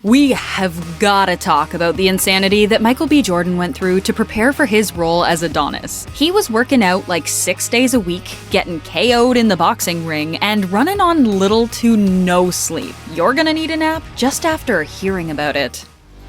We have gotta talk about the insanity that Michael B. Jordan went through to prepare for his role as Adonis. He was working out like 6 days a week, getting KO'd in the boxing ring, and running on little to no sleep. You're gonna need a nap just after hearing about it.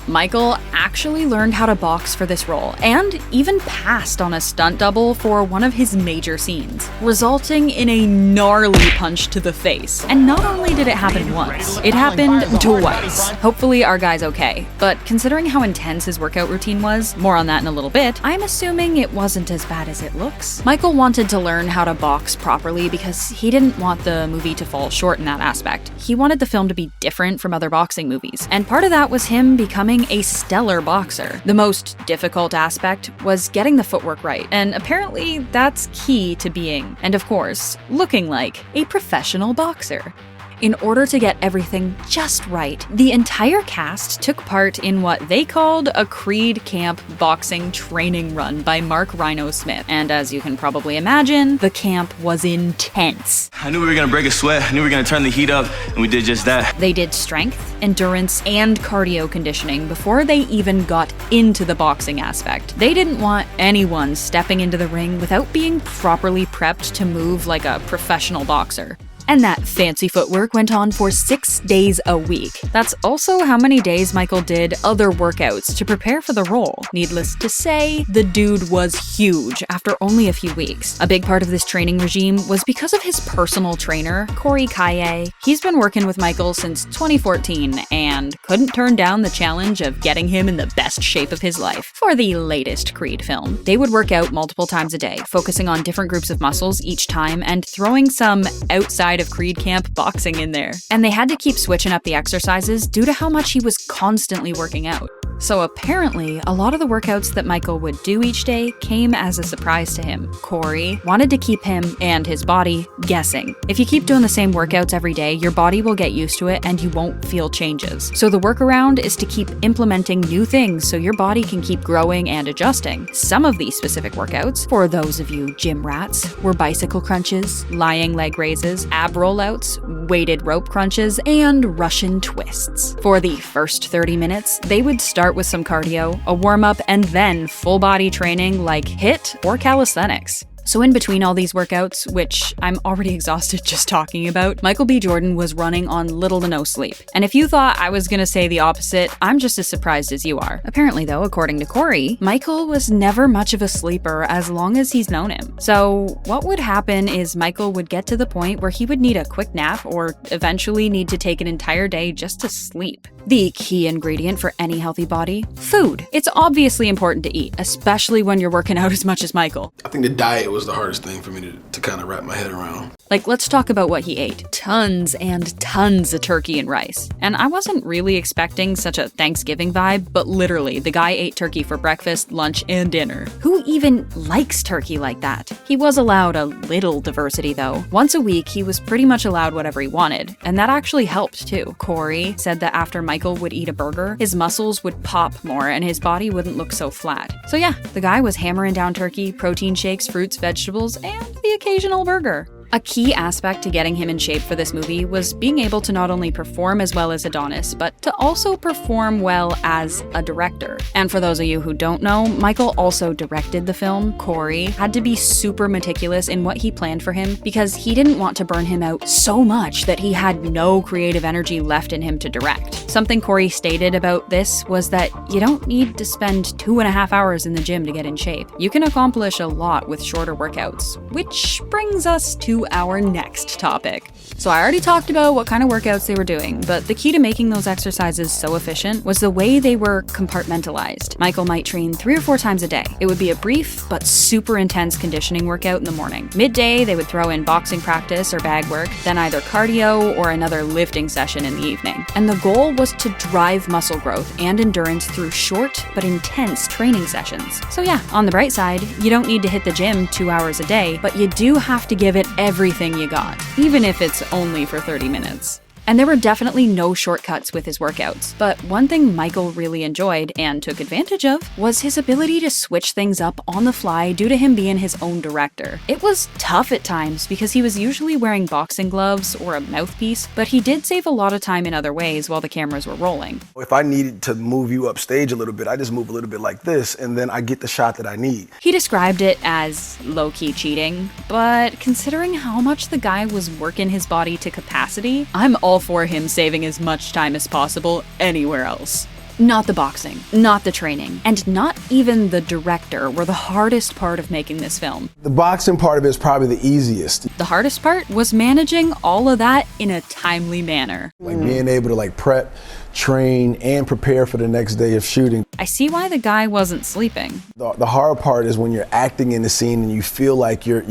Michael actually learned how to box for this role, and even passed on a stunt double for one of his major scenes, resulting in a gnarly punch to the face. And not only did it happen once, it happened twice. Hopefully our guy's okay, but considering how intense his workout routine was, more on that in a little bit, I'm assuming it wasn't as bad as it looks. Michael wanted to learn how to box properly because he didn't want the movie to fall short in that aspect. He wanted the film to be different from other boxing movies, and part of that was him becoming a stellar boxer. The most difficult aspect was getting the footwork right, and apparently that's key to being, and of course, looking like a professional boxer. In order to get everything just right, the entire cast took part in what they called a Creed Camp boxing training run by Mark Rhino Smith. And as you can probably imagine, the camp was intense. I knew we were gonna break a sweat, I knew we were gonna turn the heat up, and we did just that. They did strength, endurance, and cardio conditioning before they even got into the boxing aspect. They didn't want anyone stepping into the ring without being properly prepped to move like a professional boxer. And that fancy footwork went on for 6 days a week. That's also how many days Michael did other workouts to prepare for the role. Needless to say, the dude was huge after only a few weeks. A big part of this training regime was because of his personal trainer, Calliet. He's been working with Michael since 2014 and couldn't turn down the challenge of getting him in the best shape of his life for the latest Creed film. They would work out multiple times a day, focusing on different groups of muscles each time and throwing some outside of Creed Camp boxing in there. And they had to keep switching up the exercises due to how much he was constantly working out. So apparently, a lot of the workouts that Michael would do each day came as a surprise to him. Corey wanted to keep him and his body guessing. If you keep doing the same workouts every day, your body will get used to it and you won't feel changes. So the workaround is to keep implementing new things so your body can keep growing and adjusting. Some of these specific workouts, for those of you gym rats, were bicycle crunches, lying leg raises, ab rollouts, weighted rope crunches, and Russian twists. For the first 30 minutes, they would start with some cardio, a warm-up, and then full body training like HIIT or calisthenics. So in between all these workouts, which I'm already exhausted just talking about, Michael B. Jordan was running on little to no sleep. And if you thought I was gonna say the opposite, I'm just as surprised as you are. Apparently though, according to Corey, Michael was never much of a sleeper as long as he's known him. So what would happen is Michael would get to the point where he would need a quick nap or eventually need to take an entire day just to sleep. The key ingredient for any healthy body? Food. It's obviously important to eat, especially when you're working out as much as Michael. I think the diet was the hardest thing for me to kind of wrap my head around. Like, let's talk about what he ate. Tons and tons of turkey and rice. And I wasn't really expecting such a Thanksgiving vibe, but literally, the guy ate turkey for breakfast, lunch, and dinner. Who even likes turkey like that? He was allowed a little diversity though. Once a week, he was pretty much allowed whatever he wanted, and that actually helped too. Corey said that after Michael would eat a burger, his muscles would pop more and his body wouldn't look so flat. So yeah, the guy was hammering down turkey, protein shakes, fruits, vegetables, and the occasional burger. A key aspect to getting him in shape for this movie was being able to not only perform as well as Adonis, but to also perform well as a director. And for those of you who don't know, Michael also directed the film. Corey had to be super meticulous in what he planned for him because he didn't want to burn him out so much that he had no creative energy left in him to direct. Something Corey stated about this was that you don't need to spend 2.5 hours in the gym to get in shape. You can accomplish a lot with shorter workouts, which brings us to our next topic. So I already talked about what kind of workouts they were doing, but the key to making those exercises so efficient was the way they were compartmentalized. Michael might train 3 or 4 times a day. It would be a brief but super intense conditioning workout in the morning. Midday, they would throw in boxing practice or bag work, then either cardio or another lifting session in the evening. And the goal was to drive muscle growth and endurance through short but intense training sessions. So yeah, on the bright side, you don't need to hit the gym 2 hours a day, but you do have to give it everything you got, even if it's only for 30 minutes. And there were definitely no shortcuts with his workouts. But one thing Michael really enjoyed and took advantage of was his ability to switch things up on the fly due to him being his own director. It was tough at times because he was usually wearing boxing gloves or a mouthpiece, but he did save a lot of time in other ways while the cameras were rolling. If I needed to move you upstage a little bit, I just move a little bit like this, and then I get the shot that I need. He described it as low-key cheating, but considering how much the guy was working his body to capacity, I'm all for him saving as much time as possible anywhere else. Not the boxing, not the training, and not even the director were the hardest part of making this film. The boxing part of it is probably the easiest. The hardest part was managing all of that in a timely manner. Like being able to like prep, train, and prepare for the next day of shooting. I see why the guy wasn't sleeping. The hard part is when you're acting in the scene and you feel like you're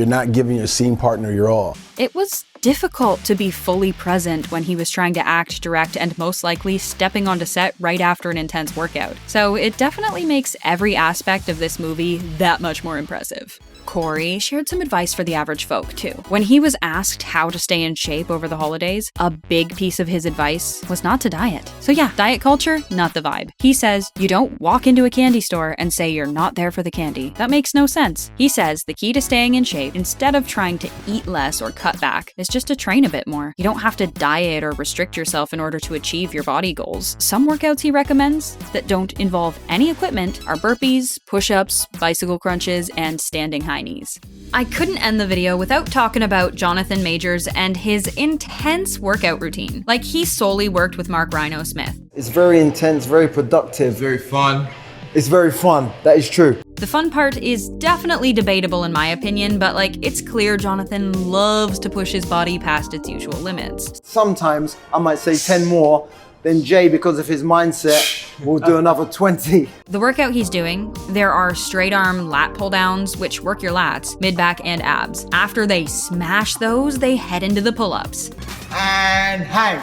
not giving your scene partner your all. It was difficult to be fully present when he was trying to act, direct, and most likely stepping onto set right after an intense workout. So it definitely makes every aspect of this movie that much more impressive. Corey shared some advice for the average folk, too. When he was asked how to stay in shape over the holidays, a big piece of his advice was not to diet. So yeah, diet culture, not the vibe. He says, you don't walk into a candy store and say you're not there for the candy. That makes no sense. He says the key to staying in shape, instead of trying to eat less or cut back, is just to train a bit more. You don't have to diet or restrict yourself in order to achieve your body goals. Some workouts he recommends that don't involve any equipment are burpees, push-ups, bicycle crunches, and standing high knees. I couldn't end the video without talking about Jonathan Majors and his intense workout routine. Like, he solely worked with Mark Rhino Smith. It's very intense, very productive. Very fun. It's very fun, that is true. The fun part is definitely debatable in my opinion, but like, it's clear Jonathan loves to push his body past its usual limits. Sometimes I might say 10 more, then Jay, because of his mindset, will do another 20. The workout he's doing, there are straight arm lat pull downs, which work your lats, mid back, and abs. After they smash those, they head into the pull-ups. And hang.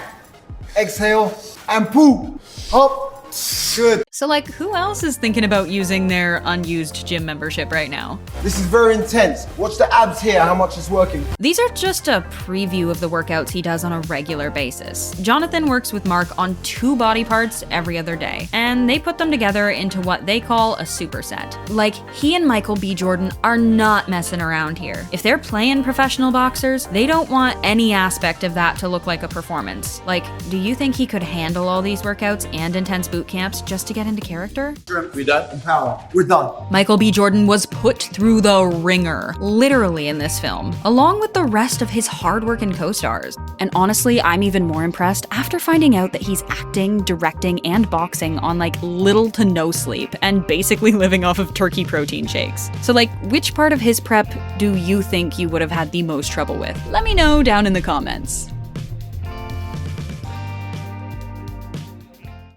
Exhale and pull. Hop. Good. So like, who else is thinking about using their unused gym membership right now? This is very intense. Watch the abs here, how much it's working. These are just a preview of the workouts he does on a regular basis. Jonathan works with Mark on 2 body parts every other day, and they put them together into what they call a superset. Like, he and Michael B. Jordan are not messing around here. If they're playing professional boxers, they don't want any aspect of that to look like a performance. Like, do you think he could handle all these workouts and intense boot camps just to get into character? We done? And power. We're done. Michael B. Jordan was put through the ringer, literally, in this film, along with the rest of his hardworking co-stars. And honestly, I'm even more impressed after finding out that he's acting, directing, and boxing on like little to no sleep and basically living off of turkey protein shakes. So like, which part of his prep do you think you would have had the most trouble with? Let me know down in the comments.